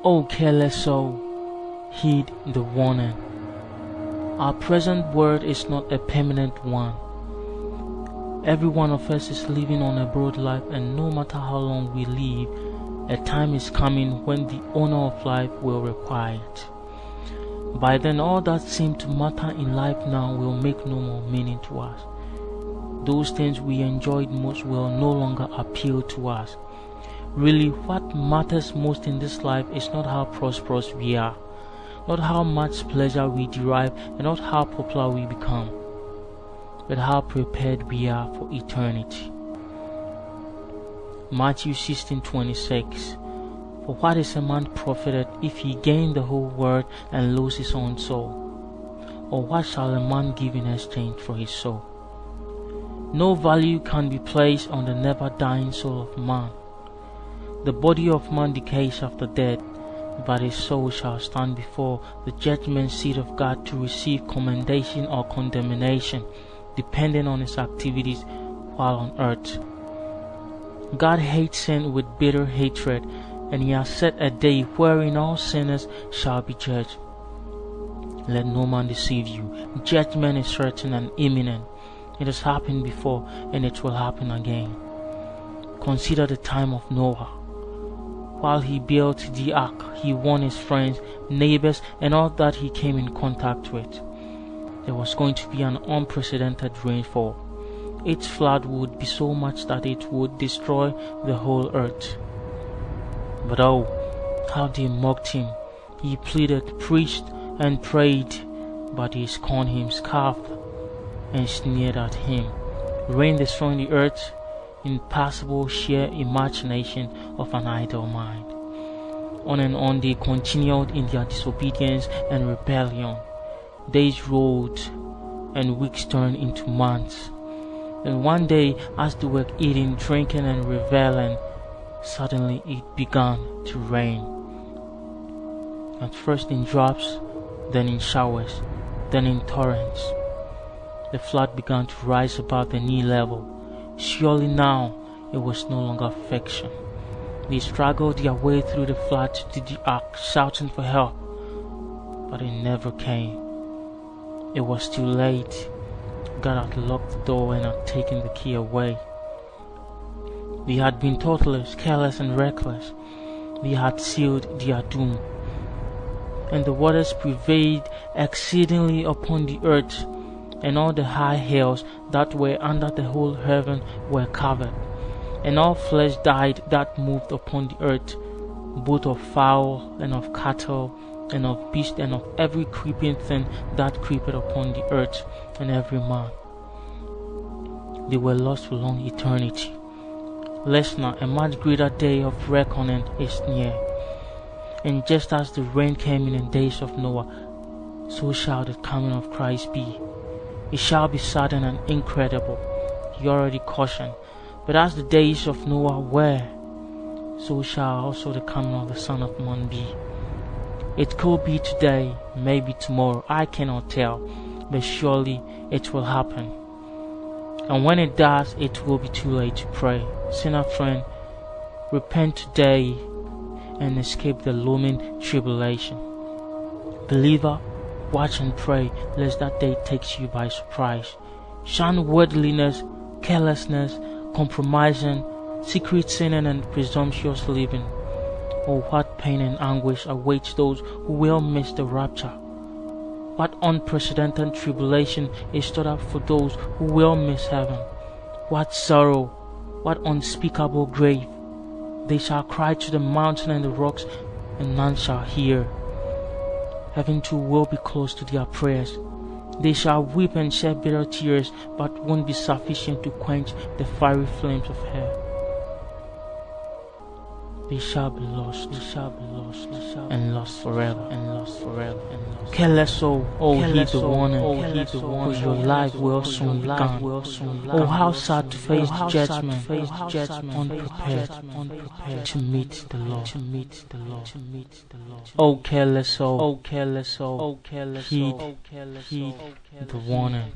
O careless soul, heed the warning. Our present world is not a permanent one. Every one of us is living on a broad life, and no matter how long we live, a time is coming when the owner of life will require it. By then, all that seemed to matter in life now will make no more meaning to us. Those things we enjoyed most will no longer appeal to us. Really, what matters most in this life is not how prosperous we are, not how much pleasure we derive, and not how popular we become, but how prepared we are for eternity. Matthew 16:26. For what is a man profited if he gain the whole world and lose his own soul? Or what shall a man give in exchange for his soul? No value can be placed on the never-dying soul of man. The body of man decays after death, but his soul shall stand before the judgment seat of God to receive commendation or condemnation, depending on his activities while on earth. God hates sin with bitter hatred, and he has set a day wherein all sinners shall be judged. Let no man deceive you. Judgment is certain and imminent. It has happened before, and it will happen again. Consider the time of Noah. While he built the ark, he warned his friends, neighbors, and all that he came in contact with. There was going to be an unprecedented rainfall. Its flood would be so much that it would destroy the whole earth. But oh, how they mocked him. He pleaded, preached, and prayed, but they scorned him, scoffed, and sneered at him. Rain destroying the earth, impassable sheer imagination of an idle mind. On and on they continued in their disobedience and rebellion. Days rolled, and weeks turned into months. And one day, as they were eating, drinking, and reveling, suddenly it began to rain. At first in drops, then in showers, then in torrents. The flood began to rise above the knee level. Surely now it was no longer fiction. They struggled their way through the flood to the ark, shouting for help, but it never came. It was too late. God had locked the door and had taken the key away. They had been thoughtless, careless, and reckless. They had sealed their doom. And the waters prevailed exceedingly upon the earth, and all the high hills that were under the whole heaven were covered. And all flesh died that moved upon the earth, both of fowl and of cattle, and of beast, and of every creeping thing that creepeth upon the earth, and every man. They were lost for long eternity. Listener, a much greater day of reckoning is near. And just as the rain came in the days of Noah, so shall the coming of Christ be. It shall be sudden and incredible. He already cautioned. But as the days of Noah were, so shall also the coming of the Son of Man be. It could be today, maybe tomorrow, I cannot tell, but surely it will happen. And when it does, it will be too late to pray. Sinner friend, repent today and escape the looming tribulation. Believer, watch and pray, lest that day takes you by surprise. Shun worldliness, carelessness, compromising, secret sinning, and presumptuous living. Oh, what pain and anguish awaits those who will miss the rapture. What unprecedented tribulation is stored up for those who will miss heaven. What sorrow, what unspeakable grave. They shall cry to the mountain and the rocks, and none shall hear. Heaven too will be close to their prayers. They shall weep and shed bitter tears, but won't be sufficient to quench the fiery flames of hell. They shall be lost, and lost forever, Careless soul, oh heed the warning, for your life will soon be gone. Oh how sad to face judgment, unprepared to meet the Lord. Oh careless soul, heed the warning.